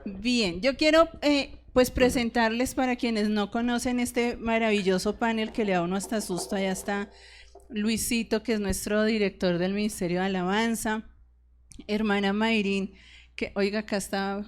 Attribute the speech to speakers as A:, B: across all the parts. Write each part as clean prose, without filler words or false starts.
A: Bien, yo quiero pues presentarles para quienes no conocen este maravilloso panel que le da a uno hasta susto. Allá está Luisito, que es nuestro director del Ministerio de Alabanza, hermana Mayrín, que oiga, acá está,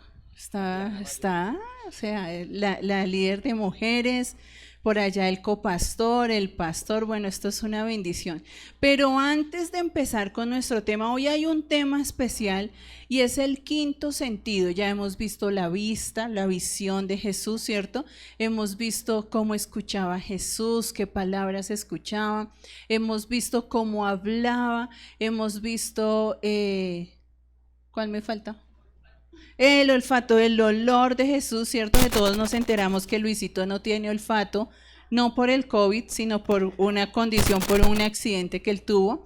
A: o sea, la líder de mujeres, por allá el copastor, el pastor, bueno, esto es una bendición. Pero antes de empezar con nuestro tema, hoy hay un tema especial y es el quinto sentido. Ya hemos visto la vista, la visión de Jesús, ¿cierto? Hemos visto cómo escuchaba Jesús, qué palabras escuchaba, hemos visto cómo hablaba, hemos visto, ¿cuál me falta? El olfato, el olor de Jesús, ¿cierto? Que todos nos enteramos que Luisito no tiene olfato, no por el COVID, sino por una condición, por un accidente que él tuvo.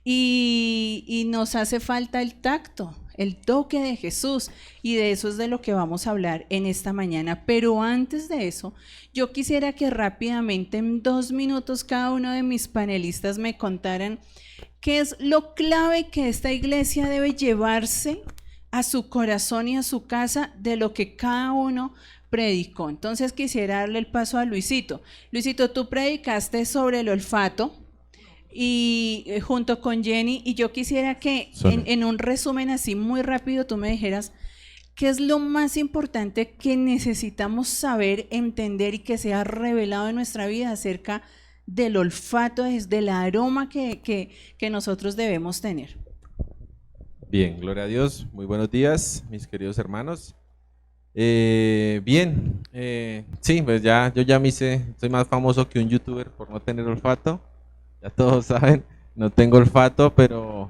A: Y nos hace falta el tacto, el toque de Jesús, y de eso es de lo que vamos a hablar en esta mañana. Pero antes de eso, yo quisiera que rápidamente, en 2 minutos, cada uno de mis panelistas me contaran qué es lo clave que esta iglesia debe llevarse a su corazón y a su casa de lo que cada uno predicó. Entonces quisiera darle el paso a Luisito. Luisito, tú predicaste sobre el olfato y junto con Jenny, y yo quisiera que en un resumen así muy rápido tú me dijeras qué es lo más importante que necesitamos saber, entender y que sea revelado en nuestra vida acerca del olfato, del aroma que nosotros debemos tener.
B: Bien, gloria a Dios. Muy buenos días, mis queridos hermanos. Sí, pues yo ya me hice, soy más famoso que un youtuber por no tener olfato. Ya todos saben, no tengo olfato, pero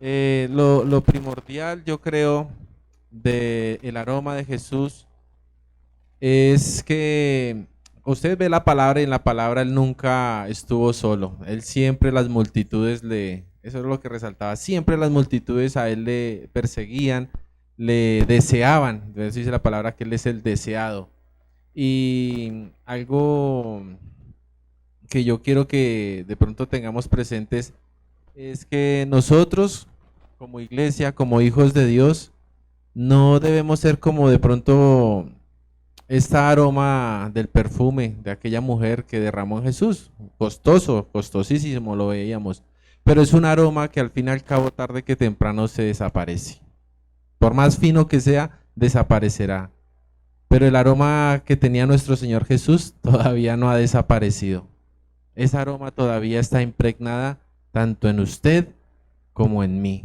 B: lo primordial, yo creo, del aroma de Jesús es que usted ve la palabra y en la palabra él nunca estuvo solo. Él siempre las multitudes eso es lo que resaltaba, siempre las multitudes a él le perseguían, le deseaban. Entonces dice la palabra que él es el deseado. Y algo que yo quiero que de pronto tengamos presentes es que nosotros como iglesia, como hijos de Dios, no debemos ser como de pronto este aroma del perfume de aquella mujer que derramó en Jesús, costoso, costosísimo lo veíamos, pero es un aroma que al fin y al cabo tarde que temprano se desaparece. Por más fino que sea, desaparecerá. Pero el aroma que tenía nuestro Señor Jesús todavía no ha desaparecido. Esa aroma todavía está impregnada tanto en usted como en mí.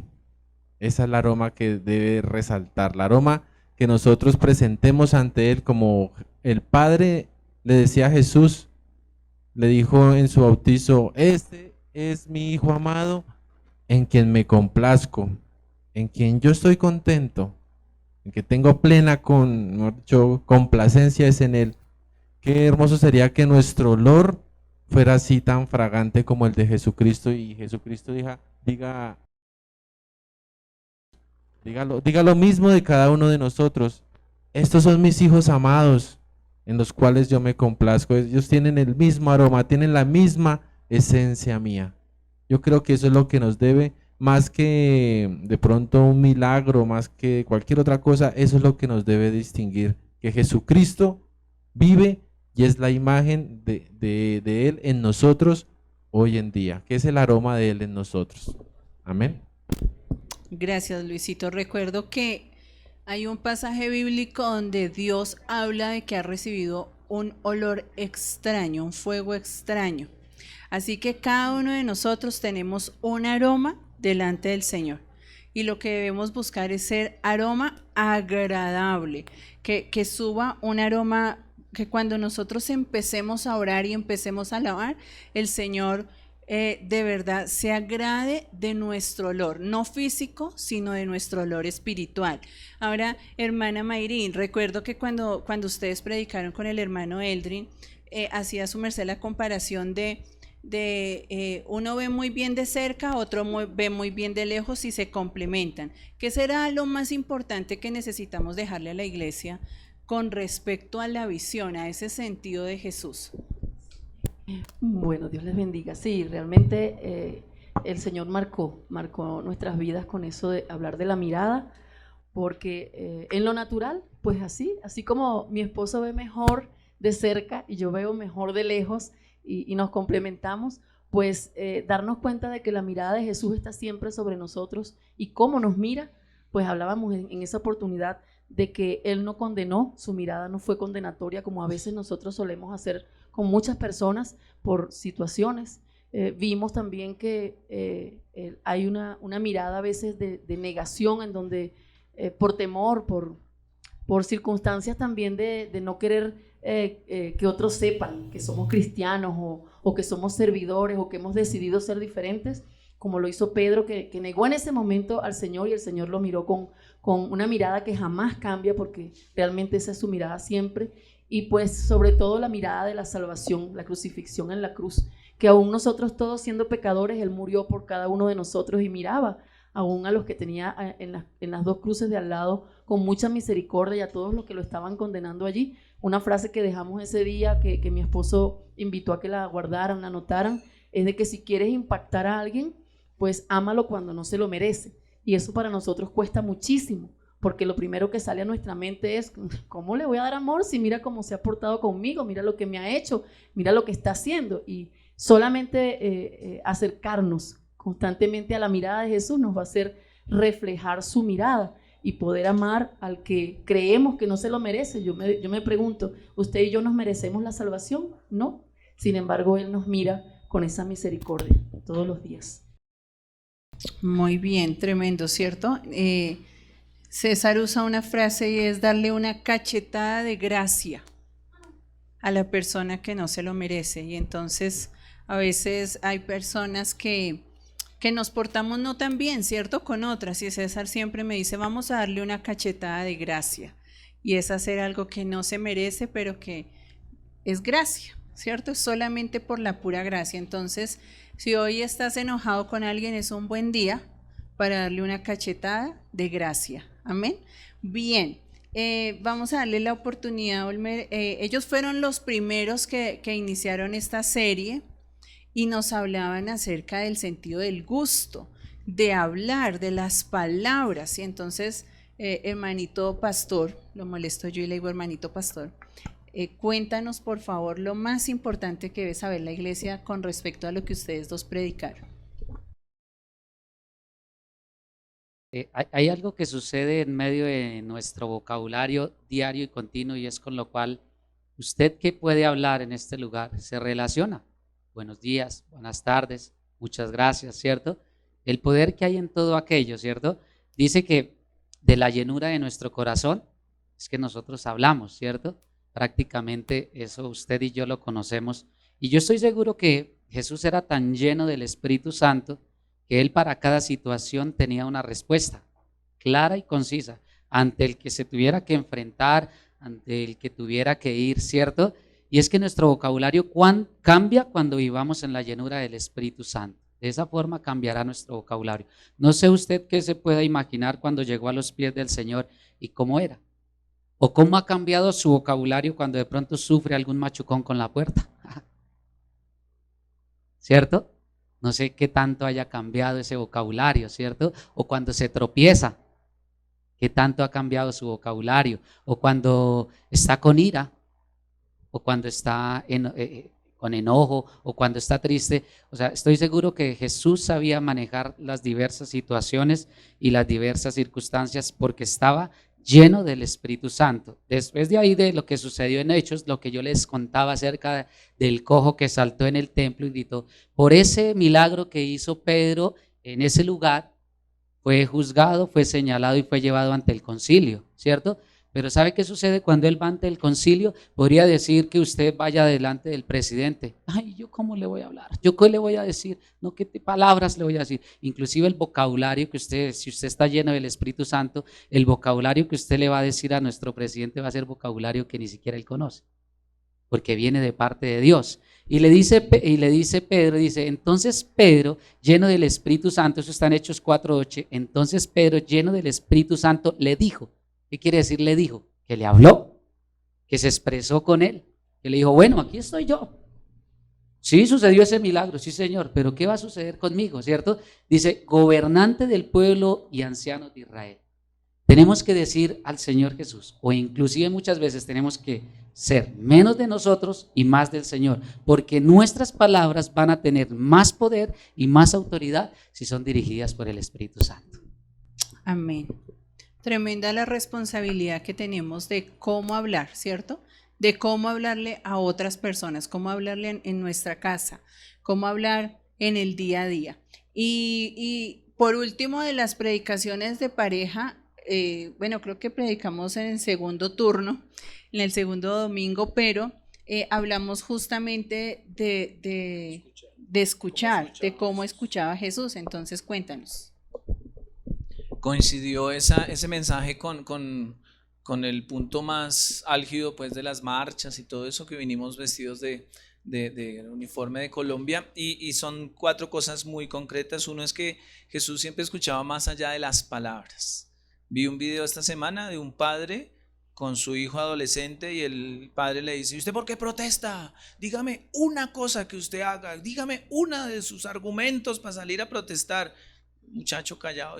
B: Esa es la aroma que debe resaltar, la aroma que nosotros presentemos ante Él, como el Padre le decía a Jesús, le dijo en su bautizo: este es mi Hijo amado, en quien me complazco, en quien yo estoy contento, en que tengo plena complacencia es en Él. Qué hermoso sería que nuestro olor fuera así tan fragante como el de Jesucristo, y Jesucristo diga lo mismo de cada uno de nosotros. Estos son mis hijos amados, en los cuales yo me complazco. Ellos tienen el mismo aroma, tienen la misma esencia mía. Yo creo que eso es lo que nos debe, más que de pronto un milagro, más que cualquier otra cosa, eso es lo que nos debe distinguir, que Jesucristo vive y es la imagen de Él en nosotros hoy en día, que es el aroma de Él en nosotros. Amén.
A: Gracias, Luisito. Recuerdo que hay un pasaje bíblico donde Dios habla de que ha recibido un olor extraño, un fuego extraño. Así que cada uno de nosotros tenemos un aroma delante del Señor. Y lo que debemos buscar es ser aroma agradable, que suba un aroma, que cuando nosotros empecemos a orar y empecemos a alabar, el Señor de verdad se agrade de nuestro olor, no físico, sino de nuestro olor espiritual. Ahora, hermana Mayrín, recuerdo que cuando ustedes predicaron con el hermano Eldrin, hacía su merced la comparación de uno ve muy bien de cerca, otro ve muy bien de lejos y se complementan. ¿Qué será lo más importante que necesitamos dejarle a la iglesia con respecto a la visión, a ese sentido de Jesús?
C: Bueno, Dios les bendiga. Sí, realmente el Señor marcó nuestras vidas con eso de hablar de la mirada, porque en lo natural, pues así como mi esposo ve mejor de cerca y yo veo mejor de lejos y nos complementamos, pues darnos cuenta de que la mirada de Jesús está siempre sobre nosotros y cómo nos mira, pues hablábamos en esa oportunidad de que Él no condenó, su mirada no fue condenatoria como a veces nosotros solemos hacer con muchas personas por situaciones. Vimos también que hay una mirada a veces de negación en donde por temor, por circunstancias también de no querer que otros sepan que somos cristianos o que somos servidores o que hemos decidido ser diferentes, como lo hizo Pedro, que negó en ese momento al Señor y el Señor lo miró con una mirada que jamás cambia, porque realmente esa es su mirada siempre, y pues sobre todo la mirada de la salvación, la crucifixión en la cruz, que aún nosotros todos siendo pecadores, Él murió por cada uno de nosotros y miraba aún a los que tenía en las dos cruces de al lado con mucha misericordia y a todos los que lo estaban condenando allí. Una frase que dejamos ese día, que mi esposo invitó a que la guardaran, la anotaran, es de que si quieres impactar a alguien, pues ámalo cuando no se lo merece. Y eso para nosotros cuesta muchísimo, porque lo primero que sale a nuestra mente es, ¿cómo le voy a dar amor si mira cómo se ha portado conmigo? Mira lo que me ha hecho, mira lo que está haciendo. Y solamente acercarnos constantemente a la mirada de Jesús nos va a hacer reflejar su mirada y poder amar al que creemos que no se lo merece. Yo me pregunto, ¿usted y yo nos merecemos la salvación? No. Sin embargo, Él nos mira con esa misericordia todos los días.
A: Muy bien, tremendo, ¿cierto? César usa una frase y es darle una cachetada de gracia a la persona que no se lo merece. Y entonces a veces hay personas que nos portamos no tan bien, ¿cierto? Con otras. Y César siempre me dice, vamos a darle una cachetada de gracia. Y es hacer algo que no se merece, pero que es gracia, ¿cierto? Es solamente por la pura gracia. Entonces, si hoy estás enojado con alguien, es un buen día para darle una cachetada de gracia. Amén. Bien, vamos a darle la oportunidad, Olmer. Ellos fueron los primeros que iniciaron esta serie y nos hablaban acerca del sentido del gusto, de hablar, de las palabras. Y entonces, hermanito pastor, lo molesto yo y le digo hermanito pastor, cuéntanos por favor lo más importante que debe saber la iglesia con respecto a lo que ustedes dos predicaron.
D: Hay algo que sucede en medio de nuestro vocabulario diario y continuo, y es con lo cual usted que puede hablar en este lugar se relaciona. Buenos días, buenas tardes, muchas gracias, ¿cierto? El poder que hay en todo aquello, ¿cierto? Dice que de la llenura de nuestro corazón es que nosotros hablamos, ¿cierto? Prácticamente eso usted y yo lo conocemos. Y yo estoy seguro que Jesús era tan lleno del Espíritu Santo que Él para cada situación tenía una respuesta clara y concisa ante el que se tuviera que enfrentar, ante el que tuviera que ir, ¿cierto? Y es que nuestro vocabulario cambia cuando vivamos en la llenura del Espíritu Santo. De esa forma cambiará nuestro vocabulario. No sé usted qué se pueda imaginar cuando llegó a los pies del Señor y cómo era. O cómo ha cambiado su vocabulario cuando de pronto sufre algún machucón con la puerta. ¿Cierto? No sé qué tanto haya cambiado ese vocabulario, ¿cierto? O cuando se tropieza, qué tanto ha cambiado su vocabulario. O cuando está con ira, o cuando está con enojo, o cuando está triste. O sea, estoy seguro que Jesús sabía manejar las diversas situaciones y las diversas circunstancias porque estaba lleno del Espíritu Santo. Después de ahí, de lo que sucedió en Hechos, lo que yo les contaba acerca del cojo que saltó en el templo y gritó, por ese milagro que hizo Pedro en ese lugar, fue juzgado, fue señalado y fue llevado ante el concilio, ¿cierto? Pero ¿sabe qué sucede cuando él va ante el concilio? Podría decir que usted vaya delante del presidente. Ay, ¿yo cómo le voy a hablar? ¿Yo qué le voy a decir? No, ¿qué palabras le voy a decir? Inclusive el vocabulario que usted, si usted está lleno del Espíritu Santo, el vocabulario que usted le va a decir a nuestro presidente va a ser vocabulario que ni siquiera él conoce, porque viene de parte de Dios. Y le dice Pedro, dice, entonces Pedro, lleno del Espíritu Santo, eso está en Hechos 4:8, entonces Pedro, lleno del Espíritu Santo, le dijo. ¿Qué quiere decir le dijo? Que le habló, que se expresó con él, que le dijo, bueno, aquí estoy yo. Sí, sucedió ese milagro, sí señor, pero ¿qué va a suceder conmigo, cierto? Dice, gobernante del pueblo y ancianos de Israel. Tenemos que decir al Señor Jesús, o inclusive muchas veces tenemos que ser menos de nosotros y más del Señor, porque nuestras palabras van a tener más poder y más autoridad si son dirigidas por el Espíritu Santo.
A: Amén. Tremenda la responsabilidad que tenemos de cómo hablar, ¿cierto? De cómo hablarle a otras personas, cómo hablarle en nuestra casa, cómo hablar en el día a día. Y por último, de las predicaciones de pareja, bueno, creo que predicamos en el segundo turno, en el segundo domingo, pero hablamos justamente de escuchar, de cómo escuchaba Jesús. Entonces, cuéntanos.
E: Coincidió ese mensaje con el punto más álgido, pues, de las marchas y todo eso, que vinimos vestidos de uniforme de Colombia, y son 4 cosas muy concretas. Uno es que Jesús siempre escuchaba más allá de las palabras. Vi un video esta semana de un padre con su hijo adolescente, y el padre le dice: ¿y usted por qué protesta? Dígame una cosa que usted haga, dígame una de sus argumentos para salir a protestar. Muchacho callado,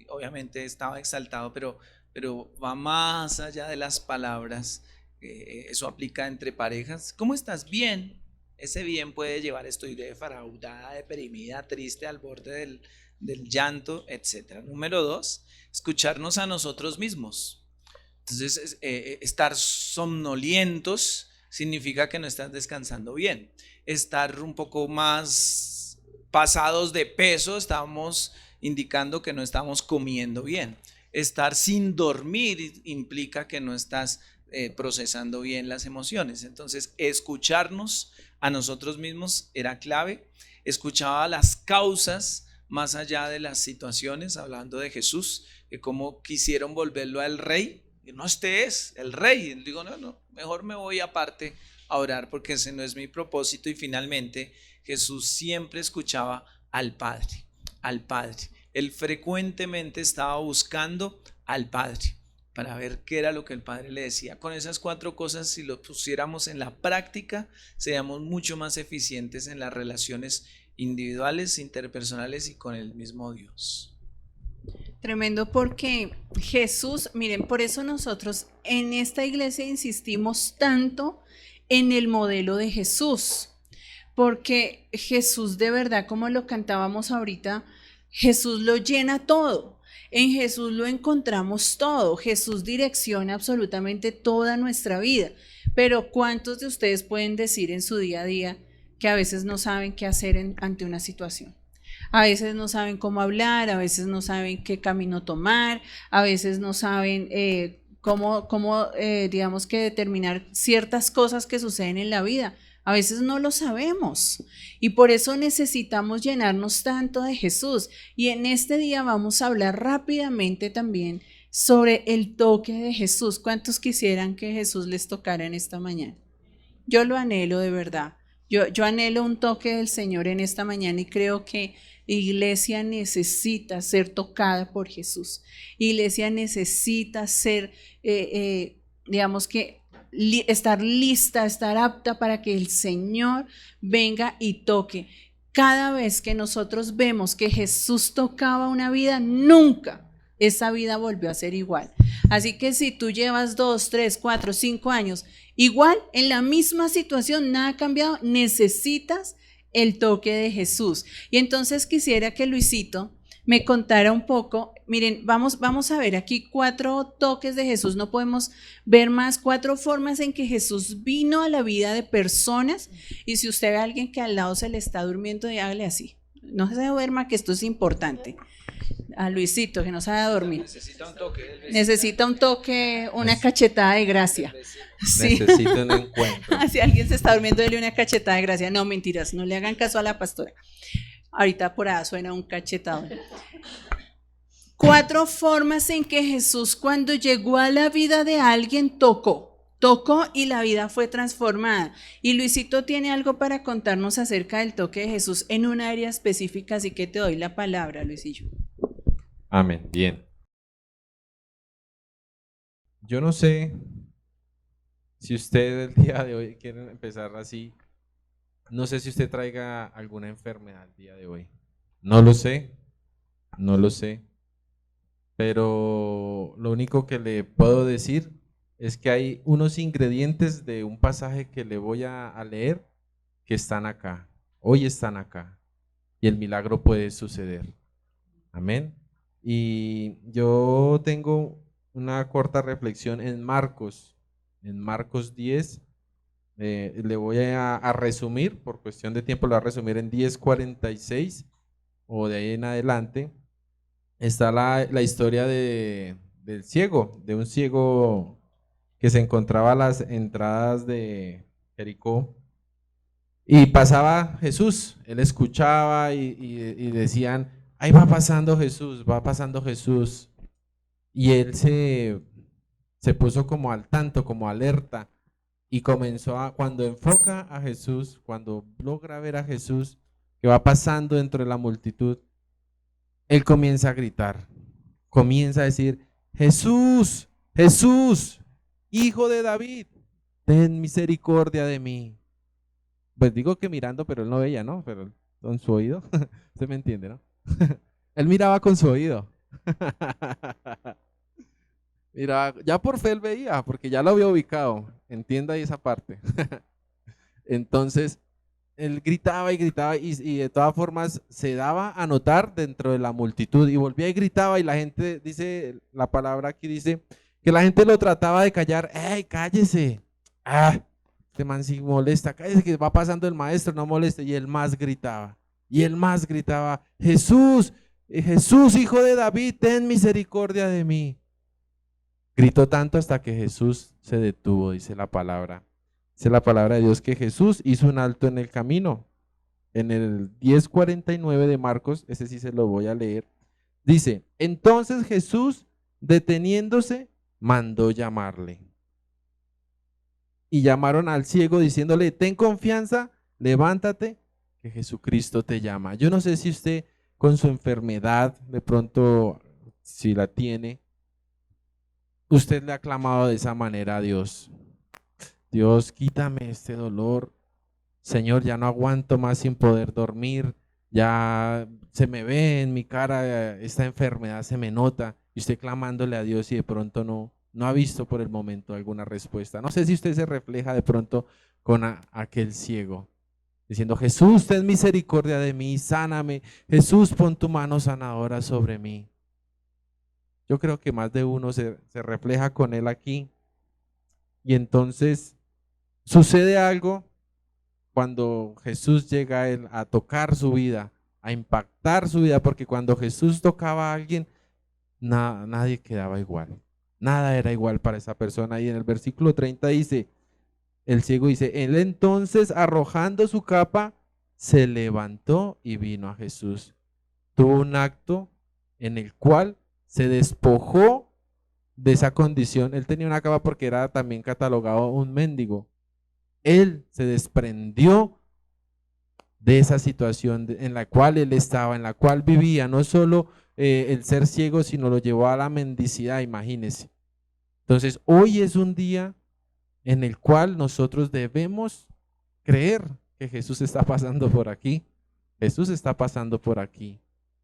E: obviamente estaba exaltado, pero va más allá de las palabras. Eso aplica entre parejas. ¿Cómo estás? Bien. Ese bien puede llevar: estoy defraudada, deprimida, triste, al borde del llanto, etc. Número 2, escucharnos a nosotros mismos. Entonces, estar somnolientos significa que no estás descansando bien. Estar un poco más pasados de peso, estamos indicando que no estamos comiendo bien. Estar sin dormir implica que no estás procesando bien las emociones. Entonces, escucharnos a nosotros mismos era clave. Escuchaba las causas más allá de las situaciones, hablando de Jesús, que cómo quisieron volverlo al rey. Y no, este es el rey. Y digo, no, mejor me voy aparte a orar, porque ese no es mi propósito. Y finalmente, Jesús siempre escuchaba al Padre, al Padre. Él frecuentemente estaba buscando al Padre para ver qué era lo que el Padre le decía. Con esas 4 cosas, si lo pusiéramos en la práctica, seríamos mucho más eficientes en las relaciones individuales, interpersonales y con el mismo Dios.
A: Tremendo, porque Jesús, miren, por eso nosotros en esta iglesia insistimos tanto en el modelo de Jesús, porque Jesús, de verdad, como lo cantábamos ahorita, Jesús lo llena todo. En Jesús lo encontramos todo. Jesús direcciona absolutamente toda nuestra vida. Pero ¿cuántos de ustedes pueden decir en su día a día que a veces no saben qué hacer ante una situación? A veces no saben cómo hablar, a veces no saben qué camino tomar, a veces no saben cómo digamos que determinar ciertas cosas que suceden en la vida. A veces no lo sabemos, y por eso necesitamos llenarnos tanto de Jesús. Y en este día vamos a hablar rápidamente también sobre el toque de Jesús. ¿Cuántos quisieran que Jesús les tocara en esta mañana? Yo lo anhelo, de verdad. Yo anhelo un toque del Señor en esta mañana, y creo que Iglesia necesita ser tocada por Jesús. Iglesia necesita ser, digamos que, estar lista, estar apta para que el Señor venga y toque. Cada vez que nosotros vemos que Jesús tocaba una vida, nunca esa vida volvió a ser igual. Así que si tú llevas 2, 3, 4, 5 años igual en la misma situación, nada ha cambiado, necesitas el toque de Jesús. Y entonces quisiera que Luisito me contara un poco. Miren, vamos a ver aquí 4 toques de Jesús. No podemos ver más, 4 formas en que Jesús vino a la vida de personas. Y si usted ve a alguien que al lado se le está durmiendo, hágale así: no se duerma, que esto es importante. A Luisito, que no sabe dormir. Necesita un toque, una cachetada de gracia. Sí.
B: Necesita un encuentro.
A: Si alguien se está durmiendo, dele una cachetada de gracia. No, mentiras, no le hagan caso a la pastora. Ahorita por ahí suena un cachetado. 4 formas en que Jesús, cuando llegó a la vida de alguien, tocó y la vida fue transformada. Y Luisito tiene algo para contarnos acerca del toque de Jesús en un área específica, así que te doy la palabra, Luisillo.
B: Amén, bien. Yo no sé si usted el día de hoy quiere empezar así No sé si usted traiga alguna enfermedad el día de hoy. No lo sé, no lo sé. Pero lo único que le puedo decir es que hay unos ingredientes de un pasaje que le voy a leer que están acá. Hoy están acá. Y el milagro puede suceder. Amén. Y yo tengo una corta reflexión en Marcos 10. Le voy a resumir, por cuestión de tiempo, lo voy a resumir en 10:46 o de ahí en adelante. Está la historia del ciego, de un ciego que se encontraba a las entradas de Jericó. Y pasaba Jesús, él escuchaba y decían, ahí va pasando Jesús, va pasando Jesús. Y él se puso como al tanto, como alerta, y comenzó cuando enfoca a Jesús, cuando logra ver a Jesús que va pasando dentro de la multitud, él comienza a gritar, comienza a decir, Jesús, Jesús, Hijo de David, ten misericordia de mí. Pues digo que mirando, pero él no veía, ¿no? Pero con su oído, usted me entiende, ¿no? Él miraba con su oído. Mira, ya por fe él veía, porque ya lo había ubicado. Entienda ahí esa parte. Entonces, él gritaba y gritaba y de todas formas se daba a notar dentro de la multitud y volvía y gritaba y la gente, dice, la palabra aquí dice, que la gente lo trataba de callar. ¡Ey, cállese! ¡Ah! Este man sí molesta, cállese que va pasando el maestro, no moleste. Y él más gritaba, y él más gritaba, Jesús, Jesús, Hijo de David, ten misericordia de mí. Gritó tanto hasta que Jesús se detuvo, dice la palabra. Dice la palabra de Dios que Jesús hizo un alto en el camino. En el 10:49 de Marcos, ese sí se lo voy a leer. Dice, entonces Jesús, deteniéndose, mandó llamarle. Y llamaron al ciego diciéndole, ten confianza, levántate, que Jesucristo te llama. Yo no sé si usted con su enfermedad, de pronto, si la tiene, usted le ha clamado de esa manera a Dios. Dios, quítame este dolor. Señor, ya no aguanto más sin poder dormir. Ya se me ve en mi cara esta enfermedad, se me nota. Y usted clamándole a Dios y de pronto no ha visto por el momento alguna respuesta. No sé si usted se refleja de pronto con aquel ciego, diciendo, Jesús, ten misericordia de mí, sáname. Jesús, pon tu mano sanadora sobre mí. Yo creo que más de uno se refleja con él aquí. Y entonces sucede algo cuando Jesús llega a él a tocar su vida, a impactar su vida, porque cuando Jesús tocaba a alguien, nadie quedaba igual. Nada era igual para esa persona. Y en el versículo 30 dice, el ciego dice, él entonces arrojando su capa, se levantó y vino a Jesús. Tuvo un acto en el cual se despojó de esa condición. Él tenía una capa porque era también catalogado un mendigo. Él se desprendió de esa situación en la cual él estaba, en la cual vivía, no solo el ser ciego, sino lo llevó a la mendicidad, imagínense. Entonces, hoy es un día en el cual nosotros debemos creer que Jesús está pasando por aquí. Jesús está pasando por aquí.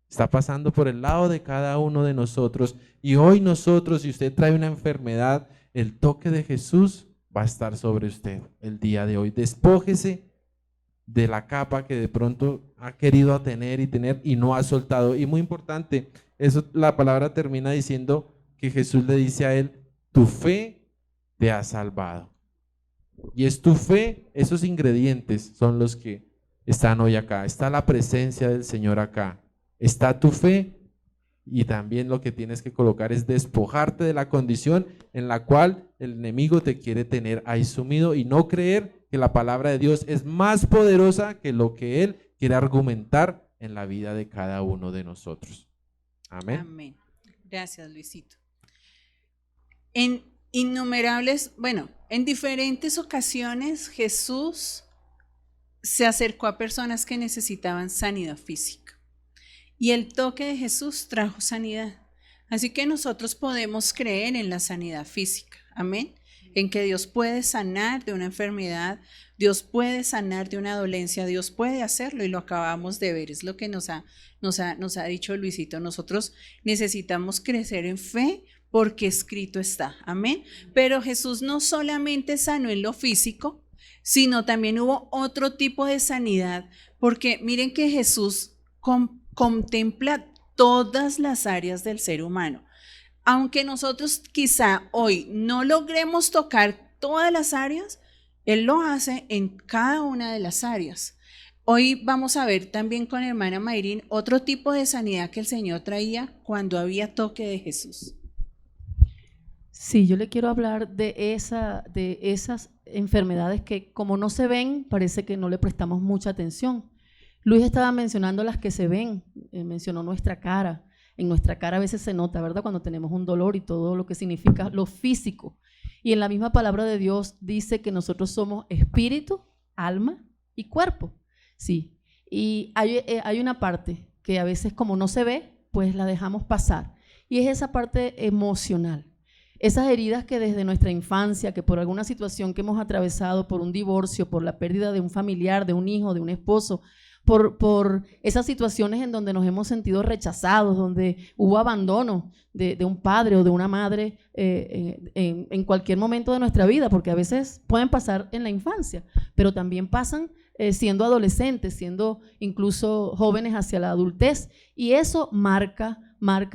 B: Está pasando por el lado de cada uno de nosotros. Y hoy nosotros, si usted trae una enfermedad, el toque de Jesús va a estar sobre usted el día de hoy. Despójese de la capa que de pronto ha querido tener y no ha soltado. Y muy importante, eso la palabra termina diciendo que Jesús le dice a él, tu fe te ha salvado. Y es tu fe, esos ingredientes son los que están hoy acá. Está la presencia del Señor acá. Está tu fe y también lo que tienes que colocar es despojarte de la condición en la cual el enemigo te quiere tener ahí sumido y no creer que la palabra de Dios es más poderosa que lo que Él quiere argumentar en la vida de cada uno de nosotros. Amén.
A: Amén. Gracias, Luisito. En innumerables, en diferentes ocasiones Jesús se acercó a personas que necesitaban sanidad física y el toque de Jesús trajo sanidad. Así que nosotros podemos creer en la sanidad física. Amén. en que Dios puede sanar de una enfermedad, Dios puede sanar de una dolencia, Dios puede hacerlo y lo acabamos de ver, es lo que nos ha dicho Luisito. Nosotros necesitamos crecer en fe porque escrito está, amén. Pero Jesús no solamente sanó en lo físico, sino también hubo otro tipo de sanidad, porque miren que Jesús contempla todas las áreas del ser humano. Aunque nosotros quizá hoy no logremos tocar todas las áreas, Él lo hace en cada una de las áreas. Hoy vamos a ver también con hermana Mayrín otro tipo de sanidad que el Señor traía cuando había toque de Jesús.
C: Sí, yo le quiero hablar de esas enfermedades que como no se ven, parece que no le prestamos mucha atención. Luis estaba mencionando las que se ven, mencionó nuestra cara. En nuestra cara a veces se nota, ¿verdad? Cuando tenemos un dolor y todo lo que significa lo físico. Y en la misma palabra de Dios dice que nosotros somos espíritu, alma y cuerpo. Sí, y hay una parte que a veces como no se ve, pues la dejamos pasar. Y es esa parte emocional. Esas heridas que desde nuestra infancia, que por alguna situación que hemos atravesado, por un divorcio, por la pérdida de un familiar, de un hijo, de un esposo, por esas situaciones en donde nos hemos sentido rechazados, donde hubo abandono de un padre o de una madre en cualquier momento de nuestra vida, porque a veces pueden pasar en la infancia, pero también pasan siendo adolescentes, siendo incluso jóvenes hacia la adultez, y eso marca,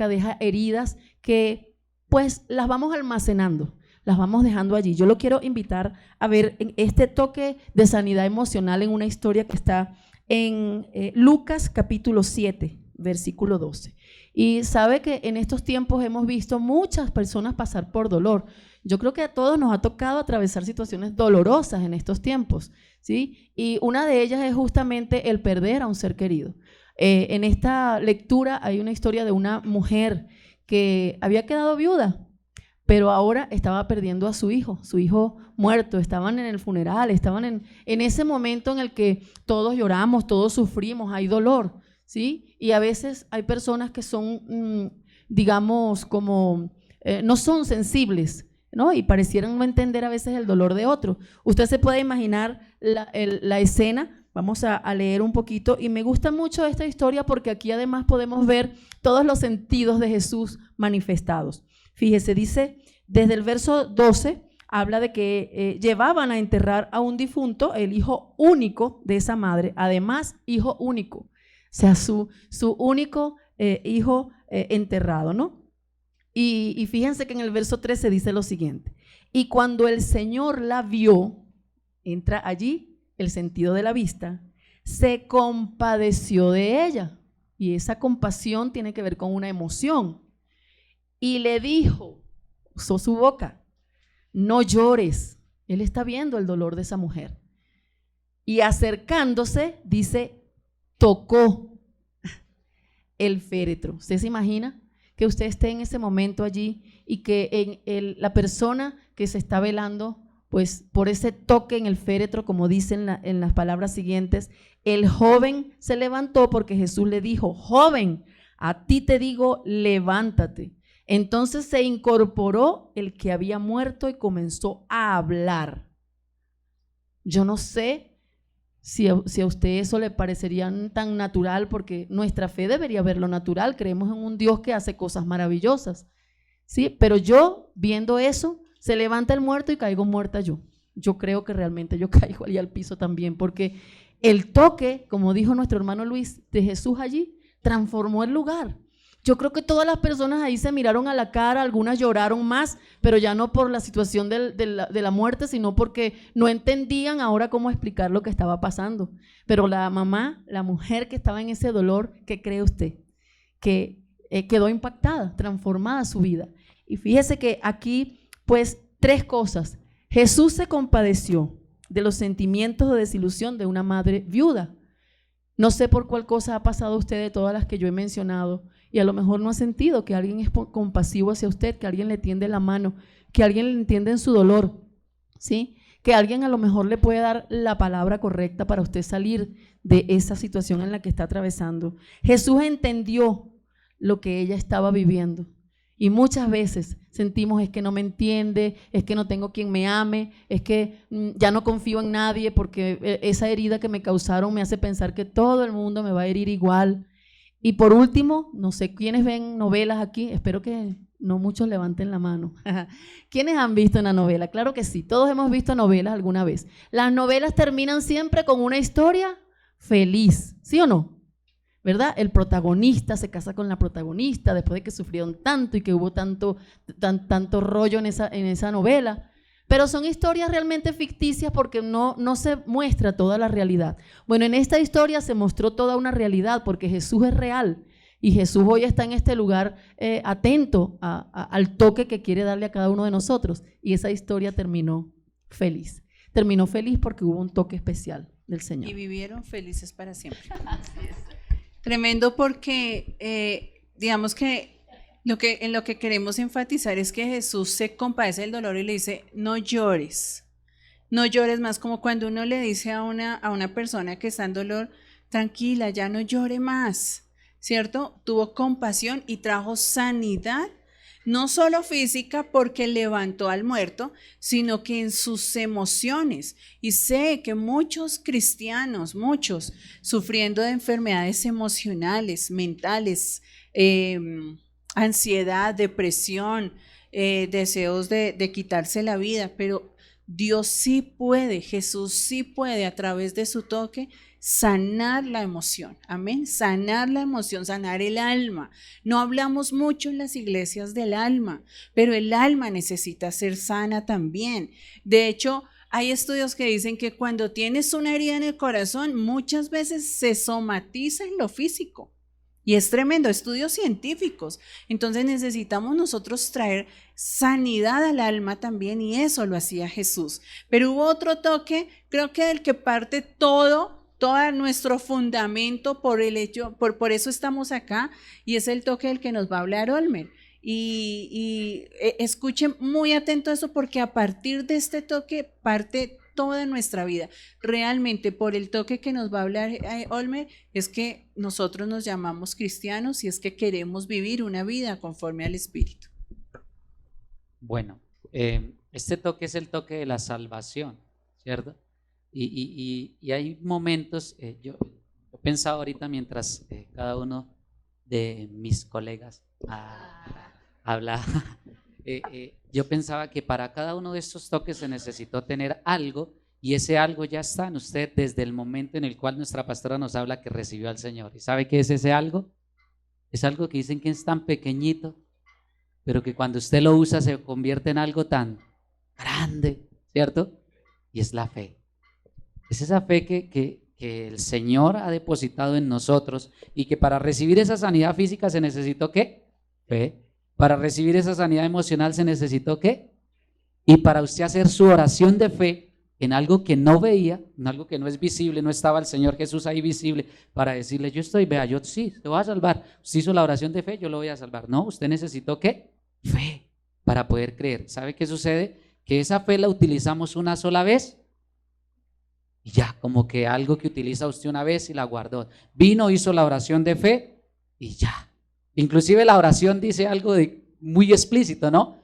C: deja heridas que pues las vamos almacenando, las vamos dejando allí. Yo lo quiero invitar a ver en este toque de sanidad emocional en una historia que está en Lucas capítulo 7, versículo 12. Y sabe que en estos tiempos hemos visto muchas personas pasar por dolor. Yo creo que a todos nos ha tocado atravesar situaciones dolorosas en estos tiempos, ¿sí? Y una de ellas es justamente el perder a un ser querido. En esta lectura hay una historia de una mujer que había quedado viuda, pero ahora estaba perdiendo a su hijo muerto, estaban en el funeral, estaban en ese momento en el que todos lloramos, todos sufrimos, hay dolor, ¿sí? Y a veces hay personas que son, digamos, como no son sensibles, ¿no? Y parecieran no entender a veces el dolor de otro. Usted se puede imaginar la escena. Vamos a leer un poquito y me gusta mucho esta historia porque aquí además podemos ver todos los sentidos de Jesús manifestados. Fíjese, dice, desde el verso 12, habla de que llevaban a enterrar a un difunto, el hijo único de esa madre, además hijo único, o sea, su único hijo enterrado, ¿no? Y fíjense que en el verso 13 dice lo siguiente, y cuando el Señor la vio, entra allí el sentido de la vista, se compadeció de ella. Y esa compasión tiene que ver con una emoción. Y le dijo, usó su boca, no llores. Él está viendo el dolor de esa mujer. Y acercándose, dice, tocó el féretro. ¿Usted se imagina que usted esté en ese momento allí y que la persona que se está velando, pues por ese toque en el féretro, como dicen en las palabras siguientes, el joven se levantó porque Jesús le dijo, joven, a ti te digo, levántate. Entonces se incorporó el que había muerto y comenzó a hablar. Yo no sé si a usted eso le parecería tan natural, porque nuestra fe debería ver lo natural, creemos en un Dios que hace cosas maravillosas, ¿sí? Pero yo, viendo eso, se levanta el muerto y caigo muerta yo. Yo creo que realmente yo caigo allí al piso también, porque el toque, como dijo nuestro hermano Luis, de Jesús allí, transformó el lugar. Yo creo que todas las personas ahí se miraron a la cara, algunas lloraron más, pero ya no por la situación de la muerte, sino porque no entendían ahora cómo explicar lo que estaba pasando. Pero la mamá, la mujer que estaba en ese dolor, ¿qué cree usted? Que quedó impactada, transformada su vida. Y fíjese que aquí, pues, tres cosas. Jesús se compadeció de los sentimientos de desilusión de una madre viuda. No sé por cuál cosa ha pasado usted de todas las que yo he mencionado, y a lo mejor no ha sentido que alguien es compasivo hacia usted, que alguien le tiende la mano, que alguien le entiende en su dolor, ¿sí? Que alguien a lo mejor le puede dar la palabra correcta para usted salir de esa situación en la que está atravesando. Jesús entendió lo que ella estaba viviendo Y muchas veces sentimos es que no me entiende, es que no tengo quien me ame, es que ya no confío en nadie porque esa herida que me causaron me hace pensar que todo el mundo me va a herir igual. Y por último, no sé quiénes ven novelas aquí, espero que no muchos levanten la mano. ¿Quiénes han visto una novela? Claro que sí, todos hemos visto novelas alguna vez. Las novelas terminan siempre con una historia feliz, ¿sí o no? ¿Verdad? El protagonista se casa con la protagonista después de que sufrieron tanto y que hubo tanto rollo en esa novela. Pero son historias realmente ficticias porque no se muestra toda la realidad. Bueno, en esta historia se mostró toda una realidad porque Jesús es real y Jesús hoy está en este lugar atento al toque que quiere darle a cada uno de nosotros. Y esa historia terminó feliz. Terminó feliz porque hubo un toque especial del Señor.
A: Y vivieron felices para siempre. Tremendo porque digamos que en lo que queremos enfatizar es que Jesús se compadece del dolor y le dice, no llores más, como cuando uno le dice a una persona que está en dolor, tranquila, ya no llore más, ¿cierto? Tuvo compasión y trajo sanidad, no solo física porque levantó al muerto, sino que en sus emociones. Y sé que muchos cristianos, muchos, sufriendo de enfermedades emocionales, mentales, ansiedad, depresión, deseos de quitarse la vida, pero Dios sí puede, Jesús sí puede a través de su toque sanar la emoción, amén, sanar la emoción, sanar el alma. No hablamos mucho en las iglesias del alma, pero el alma necesita ser sana también. De hecho, hay estudios que dicen que cuando tienes una herida en el corazón, muchas veces se somatiza en lo físico. Y es tremendo, estudios científicos. Entonces necesitamos nosotros traer sanidad al alma también, y eso lo hacía Jesús. Pero hubo otro toque, creo que del que parte todo nuestro fundamento por eso estamos acá, y es el toque del que nos va a hablar Olmer. Y escuchen muy atento a eso, porque a partir de este toque parte toda nuestra vida. Realmente por el toque que nos va a hablar Olmer es que nosotros nos llamamos cristianos y es que queremos vivir una vida conforme al Espíritu.
D: Bueno, este toque es el toque de la salvación, ¿cierto? Y hay momentos, yo he pensado ahorita mientras cada uno de mis colegas habla, yo pensaba que para cada uno de estos toques se necesitó tener algo, y ese algo ya está en usted desde el momento en el cual nuestra pastora nos habla que recibió al Señor. ¿Y sabe qué es ese algo? Es algo que dicen que es tan pequeñito, pero que cuando usted lo usa se convierte en algo tan grande, ¿cierto? Y es la fe. Es esa fe que el Señor ha depositado en nosotros, y que para recibir esa sanidad física se necesitó ¿qué? Fe. Para recibir esa sanidad emocional se necesitó ¿qué? Y para usted hacer su oración de fe en algo que no veía, en algo que no es visible, no estaba el Señor Jesús ahí visible para decirle, yo estoy, vea, yo sí, te voy a salvar. Usted hizo la oración de fe, yo lo voy a salvar. No, usted necesitó ¿qué? Fe para poder creer. ¿Sabe qué sucede? Que esa fe la utilizamos una sola vez y ya, como que algo que utiliza usted una vez y la guardó. Vino, hizo la oración de fe y ya. Inclusive la oración dice algo muy explícito, ¿no?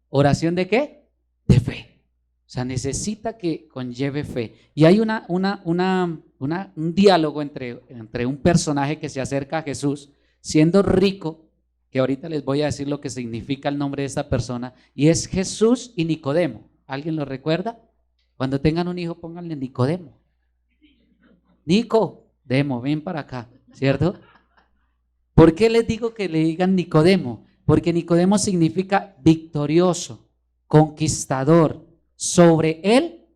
D: ¿Oración de qué? De fe. O sea, necesita que conlleve fe. Y hay un diálogo entre un personaje que se acerca a Jesús, siendo rico, que ahorita les voy a decir lo que significa el nombre de esta persona, y es Jesús y Nicodemo. ¿Alguien lo recuerda? Cuando tengan un hijo, pónganle Nicodemo. Nicodemo, ven para acá, ¿cierto? ¿Por qué les digo que le digan Nicodemo? Porque Nicodemo significa victorioso, conquistador, sobre él,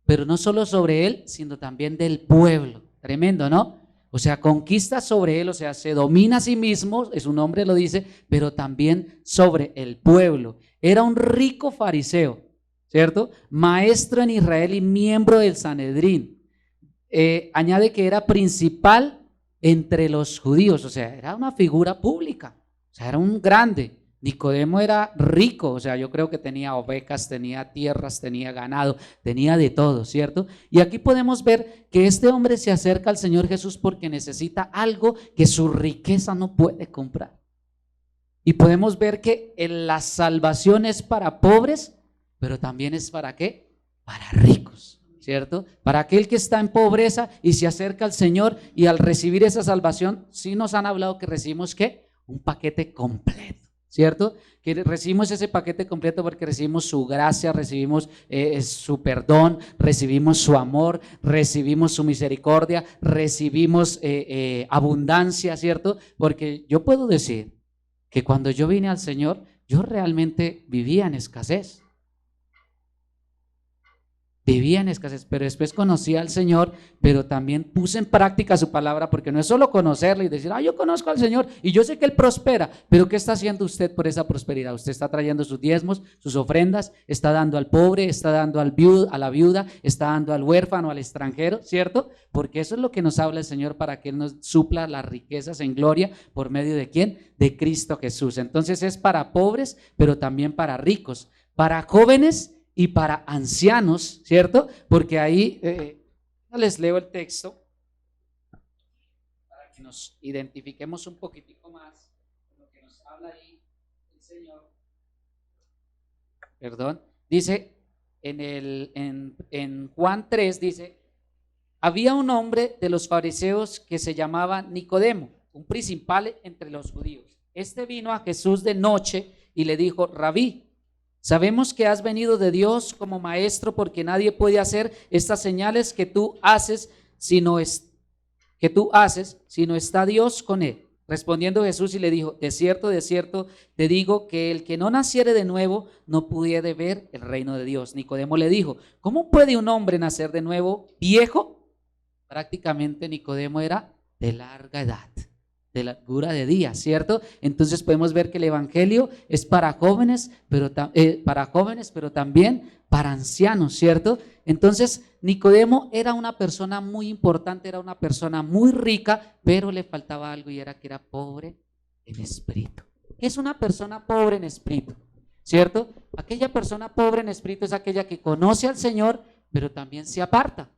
D: pero no solo sobre él, sino también del pueblo. Tremendo, ¿no? O sea, conquista sobre él, o sea, se domina a sí mismo, su nombre lo dice, pero también sobre el pueblo. Era un rico fariseo, ¿cierto? Maestro en Israel y miembro del Sanedrín. Añade que era principal entre los judíos, o sea, era una figura pública, o sea, era un grande. Nicodemo era rico, o sea, yo creo que tenía ovejas, tenía tierras, tenía ganado, tenía de todo, ¿cierto? Y aquí podemos ver que este hombre se acerca al Señor Jesús porque necesita algo que su riqueza no puede comprar. Y podemos ver que la salvación es para pobres, pero también es para ¿qué? Para ricos, ¿cierto? Para aquel que está en pobreza y se acerca al Señor, y al recibir esa salvación, sí nos han hablado que recibimos ¿qué? Un paquete completo, ¿cierto? Que recibimos ese paquete completo porque recibimos su gracia, recibimos su perdón, recibimos su amor, recibimos su misericordia, recibimos abundancia, ¿cierto? Porque yo puedo decir que cuando yo vine al Señor, yo realmente vivía en escasez. Vivía en escasez, pero después conocí al Señor, pero también puse en práctica su palabra, porque no es solo conocerle y decir, yo conozco al Señor y yo sé que Él prospera, pero ¿qué está haciendo usted por esa prosperidad? Usted está trayendo sus diezmos, sus ofrendas, está dando al pobre, está dando a la viuda, está dando al huérfano, al extranjero, ¿cierto? Porque eso es lo que nos habla el Señor, para que Él nos supla las riquezas en gloria, ¿por medio de quién? De Cristo Jesús. Entonces es para pobres, pero también para ricos, para jóvenes y para ancianos, ¿cierto? Porque ahí, les leo el texto para que nos identifiquemos un poquitico más con lo que nos habla ahí el Señor. Perdón, dice en Juan 3, dice, había un hombre de los fariseos que se llamaba Nicodemo, un principal entre los judíos. Este vino a Jesús de noche y le dijo, Rabí, sabemos que has venido de Dios como maestro, porque nadie puede hacer estas señales que tú haces sino está Dios con él. Respondiendo Jesús y le dijo, de cierto, te digo que el que no naciere de nuevo no puede ver el reino de Dios. Nicodemo le dijo, ¿cómo puede un hombre nacer de nuevo viejo? Prácticamente Nicodemo era de larga edad, de largura de días, ¿cierto? Entonces podemos ver que el evangelio es para jóvenes, pero también para ancianos, ¿cierto? Entonces Nicodemo era una persona muy importante, era una persona muy rica, pero le faltaba algo, y era que era pobre en espíritu. ¿Qué es una persona pobre en espíritu? ¿Cierto? Aquella persona pobre en espíritu es aquella que conoce al Señor, pero también se aparta,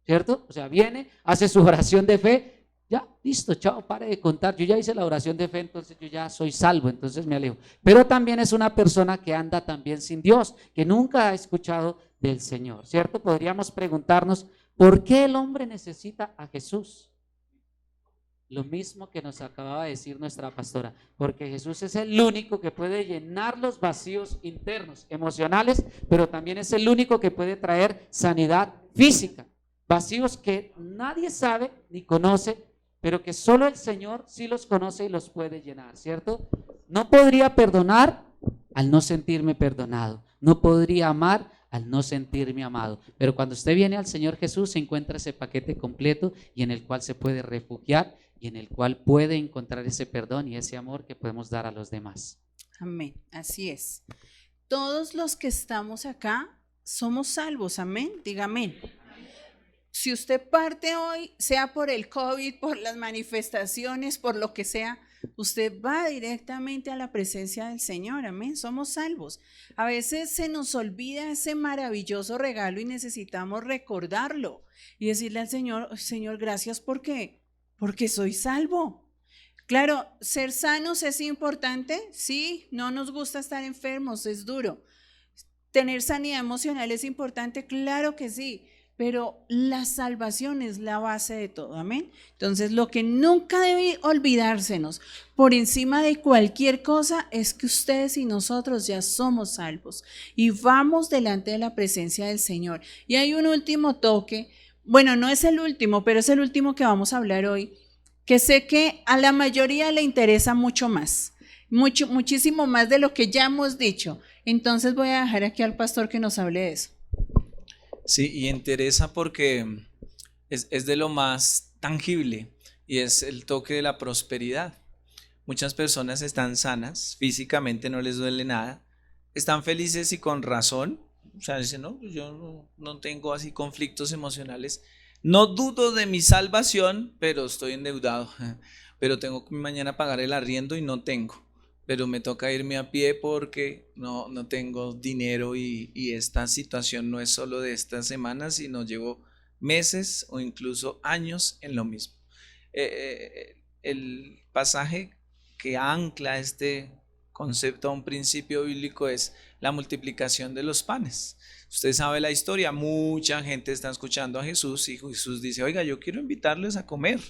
D: ¿cierto? O sea, viene, hace su oración de fe, ya, listo, chao, pare de contar, yo ya hice la oración de fe, entonces yo ya soy salvo, entonces me alejo. Pero también es una persona que anda también sin Dios, que nunca ha escuchado del Señor, ¿cierto? Podríamos preguntarnos, ¿por qué el hombre necesita a Jesús? Lo mismo que nos acababa de decir nuestra pastora, porque Jesús es el único que puede llenar los vacíos internos, emocionales, pero también es el único que puede traer sanidad física, vacíos que nadie sabe ni conoce, pero que solo el Señor sí los conoce y los puede llenar, ¿cierto? No podría perdonar al no sentirme perdonado, no podría amar al no sentirme amado, pero cuando usted viene al Señor Jesús se encuentra ese paquete completo, y en el cual se puede refugiar, y en el cual puede encontrar ese perdón y ese amor que podemos dar a los demás.
A: Amén, así es. Todos los que estamos acá somos salvos, amén, diga amén. Si usted parte hoy, sea por el COVID, por las manifestaciones, por lo que sea, usted va directamente a la presencia del Señor, amén, somos salvos. A veces se nos olvida ese maravilloso regalo y necesitamos recordarlo y decirle al Señor, Señor, gracias porque soy salvo. Claro, ser sanos es importante, sí, no nos gusta estar enfermos, es duro. Tener sanidad emocional es importante, claro que sí. Pero la salvación es la base de todo, amén. Entonces, lo que nunca debe olvidársenos por encima de cualquier cosa es que ustedes y nosotros ya somos salvos y vamos delante de la presencia del Señor. Y hay un último toque, bueno, no es el último, pero es el último que vamos a hablar hoy, que sé que a la mayoría le interesa mucho más, muchísimo más de lo que ya hemos dicho. Entonces voy a dejar aquí al pastor que nos hable de eso.
E: Sí, y interesa porque es de lo más tangible, y es el toque de la prosperidad. Muchas personas están sanas, físicamente no les duele nada, están felices y con razón. O sea, dicen, no, pues yo no tengo así conflictos emocionales, no dudo de mi salvación, pero estoy endeudado, pero tengo que mañana pagar el arriendo y no tengo. Pero me toca irme a pie porque no tengo dinero, y esta situación no es solo de estas semanas, sino llevo meses o incluso años en lo mismo. El pasaje que ancla este concepto, a un principio bíblico, es la multiplicación de los panes. Usted sabe la historia, mucha gente está escuchando a Jesús y Jesús dice, oiga, yo quiero invitarles a comer.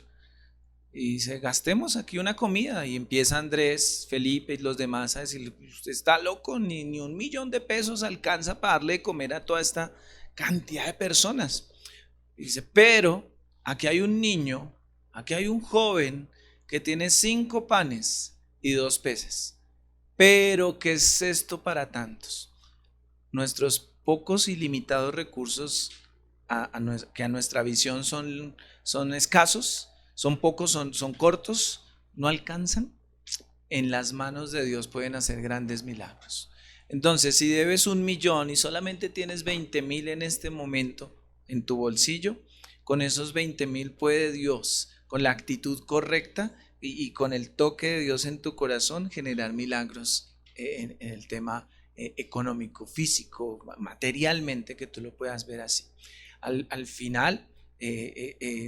E: Y dice, gastemos aquí una comida. Y empieza Andrés, Felipe y los demás a decir, usted está loco, ni $1.000.000 alcanza para darle de comer a toda esta cantidad de personas. Y dice, pero aquí hay un niño, aquí hay un joven que tiene 5 panes y 2 peces. Pero ¿qué es esto para tantos? Nuestros pocos y limitados recursos que a nuestra visión son escasos, son pocos, son cortos, no alcanzan. En las manos de Dios pueden hacer grandes milagros. Entonces, si debes 1.000.000 y solamente tienes 20.000 en este momento en tu bolsillo, con esos 20.000 puede Dios, con la actitud correcta y con el toque de Dios en tu corazón, generar milagros en el tema económico, físico, materialmente, que tú lo puedas ver así. Al final,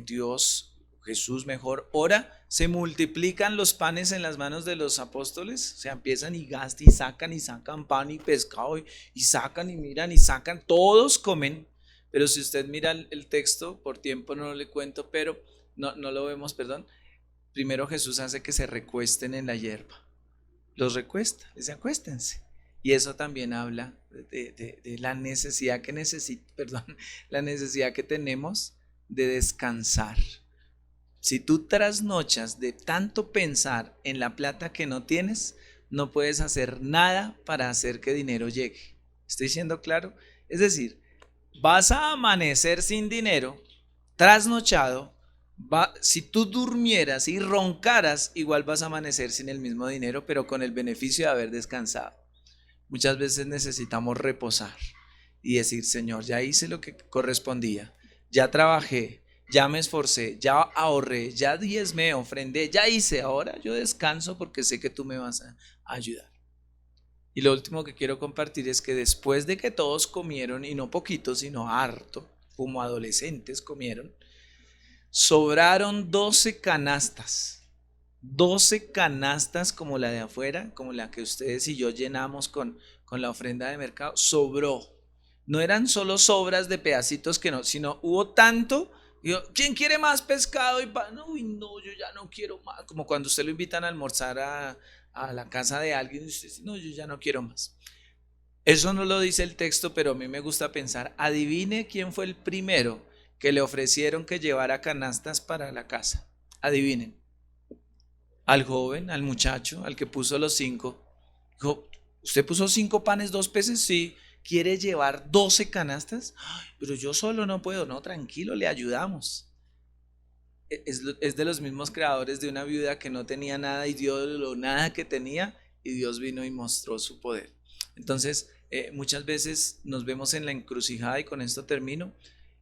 E: Dios, Jesús mejor, ora, se multiplican los panes en las manos de los apóstoles, o sea, empiezan y gastan y sacan pan y pescado y sacan y miran y sacan, todos comen. Pero si usted mira el texto, por tiempo no le cuento, pero no lo vemos, perdón. Primero Jesús hace que se recuesten en la hierba, los recuesta, dice acuéstense. Y eso también habla de la necesidad la necesidad que tenemos de descansar. Si tú trasnochas de tanto pensar en la plata que no tienes, no puedes hacer nada para hacer que dinero llegue. ¿Estoy siendo claro? Es decir, vas a amanecer sin dinero, trasnochado. Si tú durmieras y roncaras, igual vas a amanecer sin el mismo dinero, pero con el beneficio de haber descansado. Muchas veces necesitamos reposar y decir, Señor, ya hice lo que correspondía, ya trabajé, ya me esforcé, ya ahorré, ya diezmé, ofrendé, ya hice, ahora yo descanso porque sé que tú me vas a ayudar. Y lo último que quiero compartir es que después de que todos comieron, y no poquito, sino harto, como adolescentes comieron, sobraron 12 canastas. 12 canastas como la de afuera, como la que ustedes y yo llenamos con la ofrenda de mercado, sobró. No eran solo sobras de pedacitos que no, sino hubo tanto. ¿Quién quiere más pescado y pan? No, yo ya no quiero más. Como cuando usted lo invitan a almorzar a la casa de alguien y usted dice, no, yo ya no quiero más. Eso no lo dice el texto, pero a mí me gusta pensar, adivine quién fue el primero que le ofrecieron que llevara canastas para la casa. Adivinen. Al joven, al muchacho, al que puso los 5. Dijo, ¿usted puso 5 panes, 2 peces? Sí. ¿Quiere llevar 12 canastas? Ay, pero yo solo no puedo. No, tranquilo, le ayudamos. Es de los mismos creadores de una viuda que no tenía nada y dio lo nada que tenía, y Dios vino y mostró su poder. Entonces, muchas veces nos vemos en la encrucijada, y con esto termino.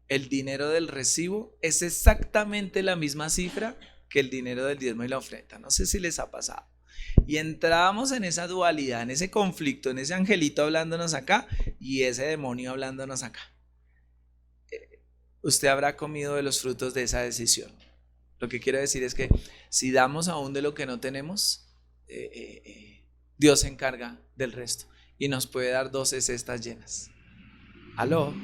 E: El dinero del recibo es exactamente la misma cifra que el dinero del diezmo y la ofrenda. No sé si les ha pasado. Y entramos en esa dualidad, en ese conflicto, en ese angelito hablándonos acá y ese demonio hablándonos acá. Usted habrá comido de los frutos de esa decisión. Lo que quiero decir es que si damos aún de lo que no tenemos, Dios se encarga del resto y nos puede dar 12 cestas llenas. ¿Aló?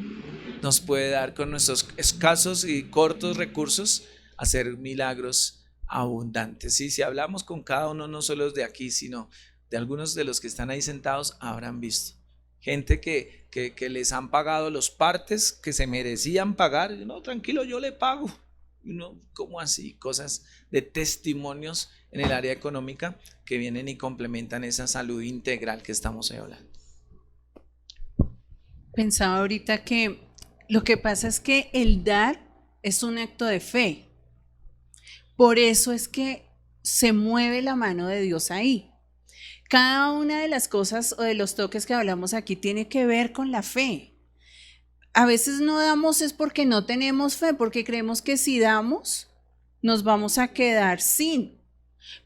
E: Nos puede dar con nuestros escasos y cortos recursos hacer milagros abundantes. Y si hablamos con cada uno, no solo de aquí, sino de algunos de los que están ahí sentados, habrán visto gente que les han pagado los partes que se merecían pagar. No, tranquilo, yo le pago. No, ¿cómo así? Cosas de testimonios en el área económica que vienen y complementan esa salud integral que estamos hablando.
A: Pensaba ahorita que lo que pasa es que el dar es un acto de fe. Por eso es que se mueve la mano de Dios ahí. Cada una de las cosas o de los toques que hablamos aquí tiene que ver con la fe. A veces no damos es porque no tenemos fe, porque creemos que si damos nos vamos a quedar sin.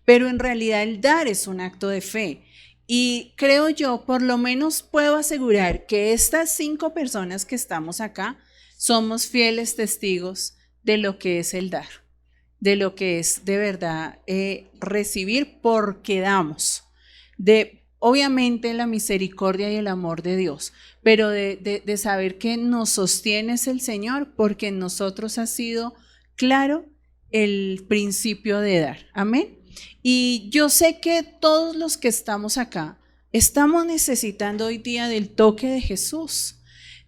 A: Pero en realidad el dar es un acto de fe. Y creo yo, por lo menos puedo asegurar que estas 5 personas que estamos acá somos fieles testigos de lo que es el dar, de lo que es de verdad recibir porque damos. obviamente la misericordia y el amor de Dios, pero de saber que nos sostiene es el Señor, porque en nosotros ha sido claro el principio de dar. Amén. Y yo sé que todos los que estamos acá estamos necesitando hoy día del toque de Jesús.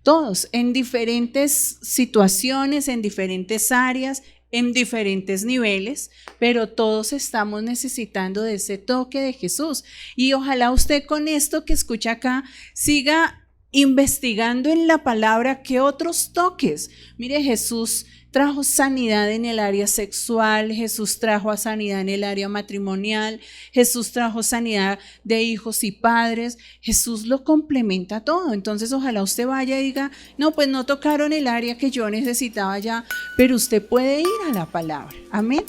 A: Todos, en diferentes situaciones, en diferentes áreas, en diferentes niveles, pero todos estamos necesitando de ese toque de Jesús. Y ojalá usted con esto que escucha acá siga investigando en la palabra qué otros toques. Mire, Jesús trajo sanidad en el área sexual, Jesús trajo sanidad en el área matrimonial, Jesús trajo sanidad de hijos y padres, Jesús lo complementa todo. Entonces ojalá usted vaya y diga, no, pues no tocaron el área que yo necesitaba ya, pero usted puede ir a la palabra. Amén.